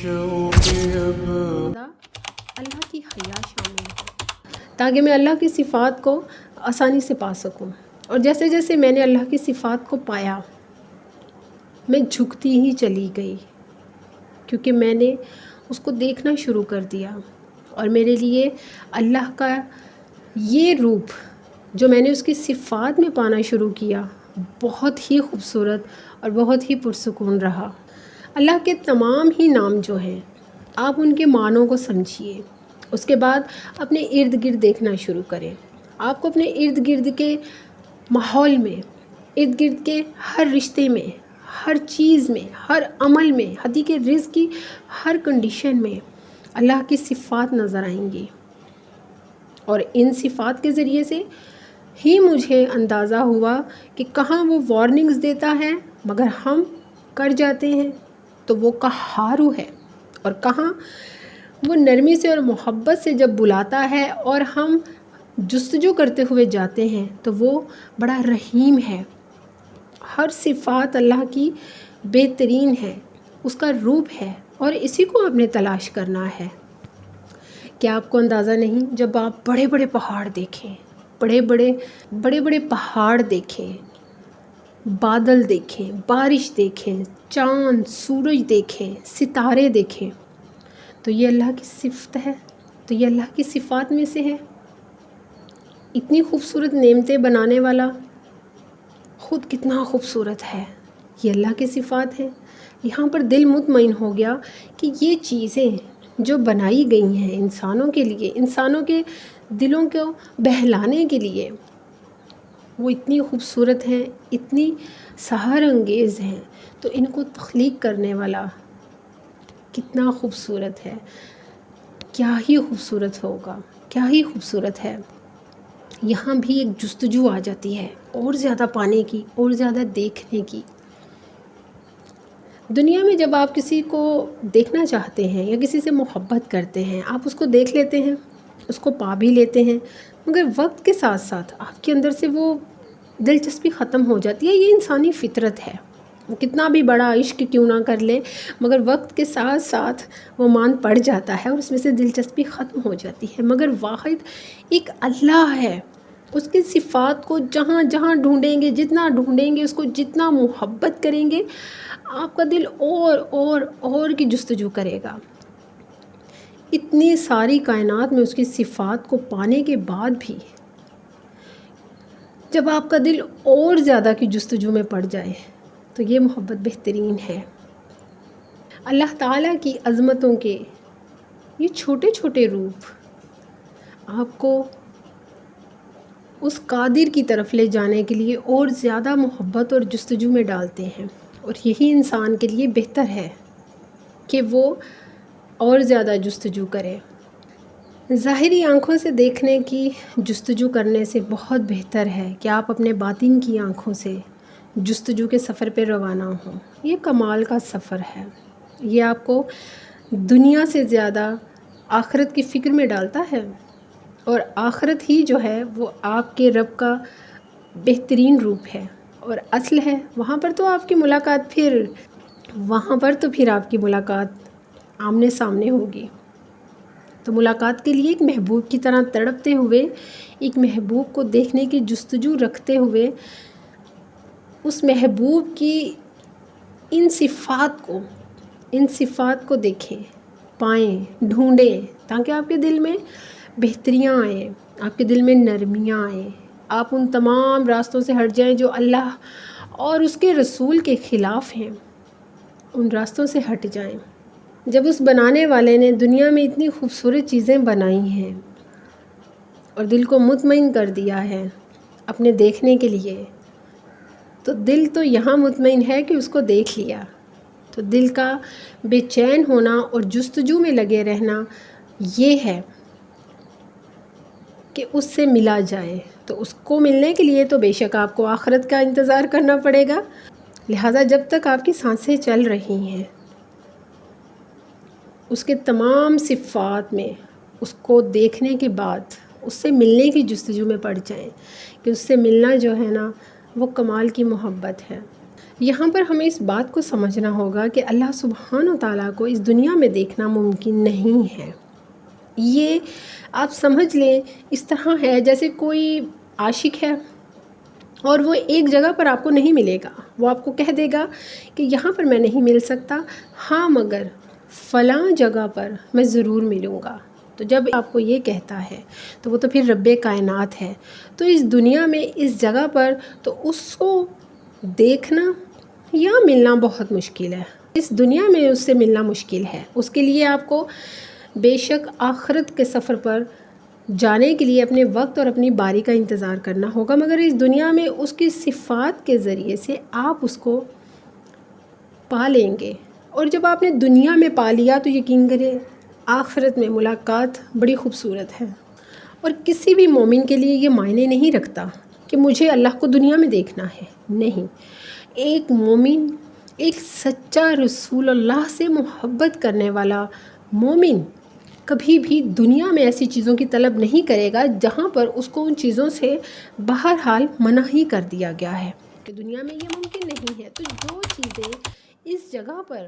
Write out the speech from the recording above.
اللہ کی حیا شامل ہے تاکہ میں اللہ کی صفات کو آسانی سے پا سکوں. اور جیسے جیسے میں نے اللہ کی صفات کو پایا میں جھکتی ہی چلی گئی، کیونکہ میں نے اس کو دیکھنا شروع کر دیا. اور میرے لیے اللہ کا یہ روپ جو میں نے اس کی صفات میں پانا شروع کیا بہت ہی خوبصورت اور بہت ہی پرسکون رہا. اللہ کے تمام ہی نام جو ہیں آپ ان کے معنوں کو سمجھیے، اس کے بعد اپنے ارد گرد دیکھنا شروع کریں. آپ کو اپنے ارد گرد کے ماحول میں، ارد گرد کے ہر رشتے میں، ہر چیز میں، ہر عمل میں، حدیٰ کہ رزق کی ہر کنڈیشن میں اللہ کی صفات نظر آئیں گی. اور ان صفات کے ذریعے سے ہی مجھے اندازہ ہوا کہ کہاں وہ وارننگز دیتا ہے مگر ہم کر جاتے ہیں تو وہ قہار ہے، اور کہاں وہ نرمی سے اور محبت سے جب بلاتا ہے اور ہم جستجو کرتے ہوئے جاتے ہیں تو وہ بڑا رحیم ہے. ہر صفات اللہ کی بہترین ہے، اس کا روپ ہے، اور اسی کو آپ نے تلاش کرنا ہے. کیا آپ کو اندازہ نہیں؟ جب آپ بڑے بڑے پہاڑ دیکھیں، بڑے بڑے پہاڑ دیکھیں، بادل دیکھیں، بارش دیکھیں، چاند سورج دیکھیں، ستارے دیکھیں، تو یہ اللہ کی صفت ہے، تو یہ اللہ کی صفات میں سے ہے. اتنی خوبصورت نعمتیں بنانے والا خود کتنا خوبصورت ہے، یہ اللہ کی صفات ہیں. یہاں پر دل مطمئن ہو گیا کہ یہ چیزیں جو بنائی گئی ہیں انسانوں کے لیے، انسانوں کے دلوں کو بہلانے کے لیے، وہ اتنی خوبصورت ہیں، اتنی سحر انگیز ہیں. تو ان کو تخلیق کرنے والا کتنا خوبصورت ہے، کیا ہی خوبصورت ہوگا، کیا ہی خوبصورت ہے. یہاں بھی ایک جستجو آ جاتی ہے اور زیادہ پانے کی، اور زیادہ دیکھنے کی. دنیا میں جب آپ کسی کو دیکھنا چاہتے ہیں یا کسی سے محبت کرتے ہیں، آپ اس کو دیکھ لیتے ہیں، اس کو پا بھی لیتے ہیں، مگر وقت کے ساتھ ساتھ آپ کے اندر سے وہ دلچسپی ختم ہو جاتی ہے. یہ انسانی فطرت ہے، وہ کتنا بھی بڑا عشق کیوں نہ کر لے مگر وقت کے ساتھ ساتھ وہ مان پڑ جاتا ہے اور اس میں سے دلچسپی ختم ہو جاتی ہے. مگر واحد ایک اللہ ہے، اس کی صفات کو جہاں جہاں ڈھونڈیں گے، جتنا ڈھونڈیں گے، اس کو جتنا محبت کریں گے، آپ کا دل اور کی جستجو کرے گا. اتنی ساری کائنات میں اس کی صفات کو پانے کے بعد بھی جب آپ کا دل اور زیادہ کی جستجو میں پڑ جائے تو یہ محبت بہترین ہے. اللہ تعالیٰ کی عظمتوں کے یہ چھوٹے چھوٹے روپ آپ کو اس قادر کی طرف لے جانے کے لیے اور زیادہ محبت اور جستجو میں ڈالتے ہیں. اور یہی انسان کے لیے بہتر ہے کہ وہ اور زیادہ جستجو کرے. ظاہری آنکھوں سے دیکھنے کی جستجو کرنے سے بہت بہتر ہے کہ آپ اپنے باطن کی آنکھوں سے جستجو کے سفر پہ روانہ ہوں. یہ کمال کا سفر ہے، یہ آپ کو دنیا سے زیادہ آخرت کی فکر میں ڈالتا ہے. اور آخرت ہی جو ہے وہ آپ کے رب کا بہترین روپ ہے اور اصل ہے. وہاں پر تو آپ کی ملاقات آمنے سامنے ہوگی. تو ملاقات کے لیے ایک محبوب کی طرح تڑپتے ہوئے، ایک محبوب کو دیکھنے کی جستجو رکھتے ہوئے، اس محبوب کی ان صفات کو دیکھیں، پائیں، ڈھونڈیں، تاکہ آپ کے دل میں بہتریاں آئیں، آپ کے دل میں نرمیاں آئیں، آپ ان تمام راستوں سے ہٹ جائیں جو اللہ اور اس کے رسول کے خلاف ہیں، ان راستوں سے ہٹ جائیں. جب اس بنانے والے نے دنیا میں اتنی خوبصورت چیزیں بنائی ہیں اور دل کو مطمئن کر دیا ہے اپنے دیکھنے کے لیے، تو دل تو یہاں مطمئن ہے کہ اس کو دیکھ لیا. تو دل کا بے چین ہونا اور جستجو میں لگے رہنا یہ ہے کہ اس سے ملا جائے. تو اس کو ملنے کے لیے تو بے شک آپ کو آخرت کا انتظار کرنا پڑے گا. لہٰذا جب تک آپ کی سانسیں چل رہی ہیں اس کے تمام صفات میں اس کو دیکھنے کے بعد اس سے ملنے کی جستجو میں پڑ جائیں کہ اس سے ملنا جو ہے نا وہ کمال کی محبت ہے. یہاں پر ہمیں اس بات کو سمجھنا ہوگا کہ اللہ سبحانہ و تعالیٰ کو اس دنیا میں دیکھنا ممکن نہیں ہے۔ یہ آپ سمجھ لیں اس طرح ہے جیسے کوئی عاشق ہے اور وہ ایک جگہ پر آپ کو نہیں ملے گا، وہ آپ کو کہہ دے گا کہ یہاں پر میں نہیں مل سکتا، ہاں مگر فلاں جگہ پر میں ضرور ملوں گا۔ تو جب آپ کو یہ کہتا ہے تو وہ تو پھر رب کائنات ہے۔ تو اس دنیا میں اس جگہ پر تو اس کو دیکھنا یا ملنا بہت مشکل ہے، اس دنیا میں اس سے ملنا مشکل ہے۔ اس کے لیے آپ کو بے شک آخرت کے سفر پر جانے کے لیے اپنے وقت اور اپنی باری کا انتظار کرنا ہوگا، مگر اس دنیا میں اس کی صفات کے ذریعے سے آپ اس کو پا لیں گے۔ اور جب آپ نے دنیا میں پا لیا تو یقین کریں آخرت میں ملاقات بڑی خوبصورت ہے۔ اور کسی بھی مومن کے لیے یہ معنی نہیں رکھتا کہ مجھے اللہ کو دنیا میں دیکھنا ہے، نہیں۔ ایک مومن، ایک سچا رسول اللہ سے محبت کرنے والا مومن کبھی بھی دنیا میں ایسی چیزوں کی طلب نہیں کرے گا جہاں پر اس کو ان چیزوں سے بہرحال منع ہی کر دیا گیا ہے کہ دنیا میں یہ ممکن نہیں ہے۔ تو جو چیزیں اس جگہ پر